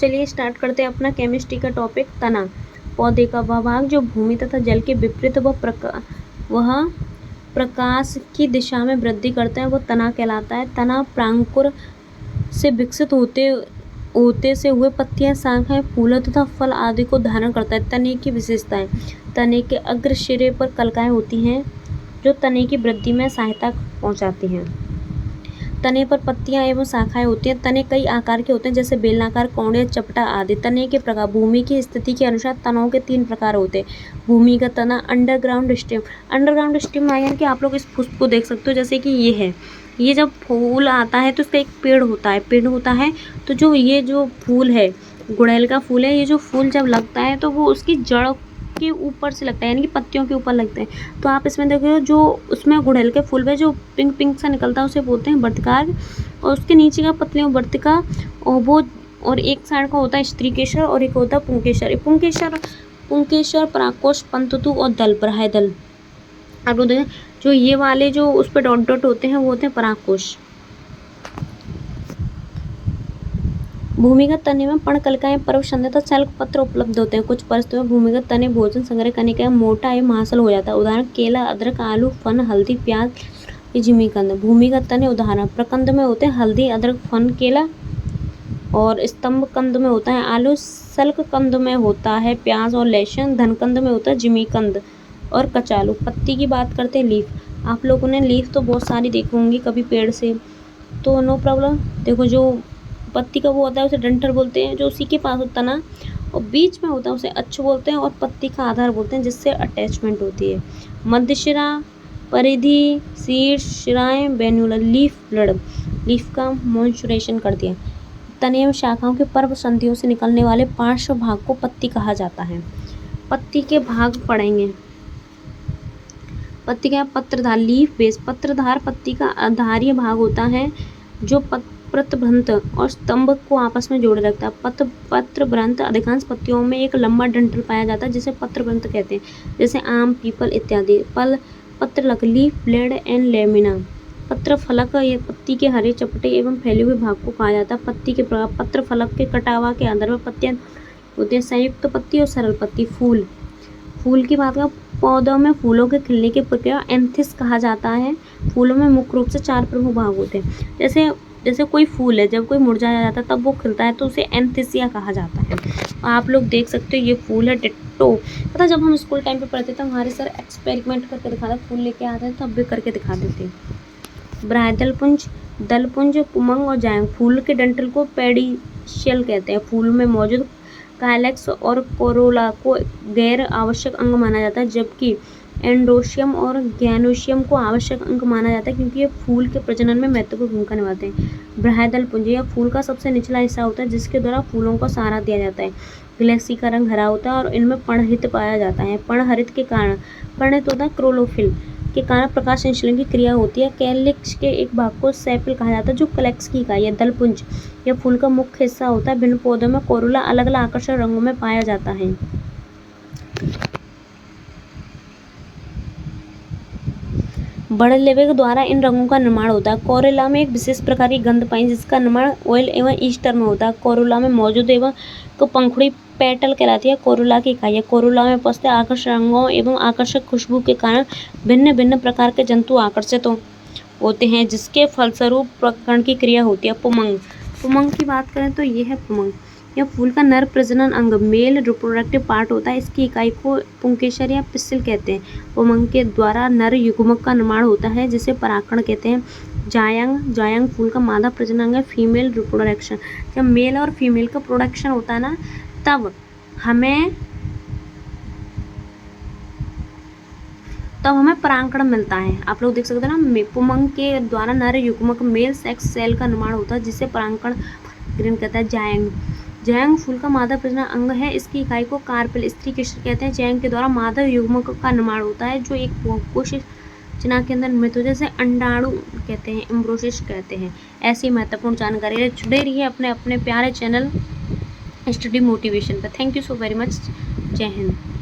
चलिए स्टार्ट करते हैं अपना केमिस्ट्री का टॉपिक तना। पौधे का वह भाग जो भूमि तथा जल के विपरीत वह प्रकाश की दिशा में वृद्धि करता है वो तना कहलाता है। तना प्रांकुर से विकसित होते से हुए पत्तियां, शाखाएं, फूल तथा फल आदि को धारण करता है। तने की विशेषताएं। तने के अग्र सिरे पर कलिकाएं होती हैं जो तने की वृद्धि में सहायता पहुंचाती हैं। तने पर पत्तियां एवं शाखाएं होती हैं। तने कई आकार के होते हैं जैसे बेलनाकार, कोणीय, चपटा आदि। तने के प्रकार। भूमि की स्थिति के अनुसार तनों के 3 प्रकार होते हैं। भूमिगत तना, अंडरग्राउंड स्टेम। अंडरग्राउंड स्टेम यानी कि आप लोग इस पुष्प को देख सकते हो, जैसे कि ये है, ये जब फूल आता है तो इसका एक पेड़ होता है तो जो ये जो फूल है, गुड़हल का फूल है, ये जो फूल जब लगता है तो वो उसकी जड़ के ऊपर से लगता है, यानी कि पत्तियों के ऊपर लगते हैं। तो आप इसमें देखो जो उसमें गुड़हल के फूल में जो पिंक पिंक सा निकलता है उसे बोलते हैं वर्तिकार, और उसके नीचे का पत्तियों वर्तिका, और वो और एक साइड का होता है स्त्रीकेशर और एक होता है पुंकेशर। पुंकेशर, परागकोश, पंततु और दल, पराग दल। आप लोग देखें जो ये वाले जो उस पर डॉट डॉट होते हैं वो होते हैं परागकोश। भूमिगत तने में पर्णकलिकाएं, पर्णसंध्या तथा शल्क पत्र उपलब्ध होते हैं। कुछ परिस्थितियों में भूमिगत तने भोजन संग्रह करने के मोटा एवं महासल हो जाता है। उदाहरण केला, अदरक, आलू, फन, हल्दी, प्याज, जिमीकंद। भूमिगत तने उदाहरण प्रकंद में होते हैं हल्दी, अदरक, फन, केला, और स्तंभ कंद में होता है आलू, शल्क कंद में होता है प्याज और लहसुन, धनकंद में होता है जिमीकंद और कचालू। पत्ती की बात करते हैं लीफ। आप लोगों ने लीफ तो बहुत सारी देखी होंगी कभी पेड़ से, तो नो प्रॉब्लम। देखो जो पत्ती का वो होता है उसे डंठल बोलते हैं, जो उसी के पास होता ना और बीच में होता है उसे अक्ष बोलते हैं, और पत्ती का आधार बोलते हैं जिससे अटैचमेंट होती है। मध्य शिरा, परिधि, शीर्ष, शिराएं, वेन्युलर, लीफ ब्लड, लीफ का मॉइस्चराइजेशन कर दिया। तने एवं शाखाओं के पर्व संधियों से निकलने वाले पार्श्व भाग को पत्ती कहा जाता है। पत्ती के भाग पढ़ेंगे। पत्ती का पत्रधार, लीफ बेस। पत्रधार पत्ती का आधारीय भाग होता है जो पत्रवृंत और स्तंभ को आपस में जोड़े रखता है। पत्रवृंत अधिकांश पत्तियों में एक लंबा डंठल पाया जाता है जिसे पत्रवृंत कहते हैं, जैसे आम, पीपल इत्यादि। पत्रलक, लीफ ब्लेड एंड लेमिना। पत्रफलक, ये पत्ती के हरे, चपटे एवं फैले हुए भाग को कहा जाता है। पत्ती के प्रकार। पत्रफलक के कटावा के आधार पर पत्तियां होती हैं संयुक्त पत्ती और सरल पत्ती। फूल की बात का। पौधों में फूलों के खिलने की प्रक्रिया एंथिस कहा जाता है। फूलों में मुख्य रूप से 4 प्रमुख भाग होते हैं। जैसे कोई फूल है, जब कोई मुरझाया जाता है तब वो खिलता है तो उसे एंथिसिया कहा जाता है। आप लोग देख सकते हो ये फूल है डिट्टो। पता जब हम स्कूल टाइम पे पढ़ते थे हमारे सर एक्सपेरिमेंट करके दिखाते, फूल लेके आते थे तब भी करके दिखा देते। ब्राह्यदलपुंज, दलपुंज, पुमंग और जायंग। फूल के डंठल को पेडिशियल कहते हैं। फूल में मौजूद काइलेक्स और कोरोला को गैर आवश्यक अंग माना जाता है, जबकि एंडोशियम और गैनोशियम को आवश्यक अंग माना जाता है क्योंकि ये फूल के प्रजनन में महत्वपूर्ण भूमिका निभाते हैं। ब्राह्यदलपुंज यह फूल का सबसे निचला हिस्सा होता है जिसके द्वारा फूलों को सहारा दिया जाता है। ग्लेक्सी का रंग हरा होता है और इनमें पर्णहरित पाया जाता है। पर्णहरित के कारण पर्णित होता है क्लोरोफिल के कारण प्रकाश संश्लेषण की क्रिया होती है। कैलिक्स के एक भाग को सेपिल कहा जाता है जो कैलेक्स की इकाई है। दलपुंज यह फूल का मुख्य हिस्सा होता है। भिन्न पौधों में कोरोला अलग अलग आकर्षक रंगों में पाया जाता है। बड़े लेवे के द्वारा इन रंगों का निर्माण होता है। कोरोला में एक विशेष प्रकार की गंध पाई जिसका निर्माण ऑयल एवं ईस्टर में होता है। कोरोला में मौजूद एवं को पंखुड़ी पेटल कहलाती है। कोरोला की इकाई है। कोरोला में उपस्थित आकर्षक रंगों एवं आकर्षक खुशबू के कारण भिन्न भिन्न प्रकार के जंतु आकर्षित होते हैं जिसके फलस्वरूप प्रकरण की क्रिया होती है। पुमंग की बात करें तो ये है पुमंग। यह फूल का नर प्रजनन अंग मेल रिप्रोडक्टिव पार्ट होता है। इसकी इकाई को पुंकेसर या पिस्टिल कहते हैं। पुमंग के द्वारा नर युग्मक का निर्माण होता है जिसे परागकण कहते हैं। जायंग फूल का मादा प्रजनन अंग है। फीमेल रिप्रोडक्शन, जब मेल और फीमेल का प्रोडक्शन होता है ना तब हमें परागकण मिलता है। आप लोग देख सकते हैं ना, पुमंग के द्वारा नर युग्मक मेल सेक्स सेल का निर्माण होता है जिसे परागकण ग्रीन कहता है। जायंग फूल का मादा प्रजनन अंग है। इसकी इकाई को कार्पेल स्त्रीकेशर कहते हैं। जायंग के द्वारा मादा युग्मक का निर्माण होता है जो एक कोशिका के अंदर निर्मित होता है जैसे अंडाणु कहते हैं, एम्ब्रोसिस कहते हैं। ऐसी महत्वपूर्ण जानकारी जुड़े रहिए अपने अपने प्यारे चैनल स्टडी मोटिवेशन पर। Thank you so very much. जय हिंद।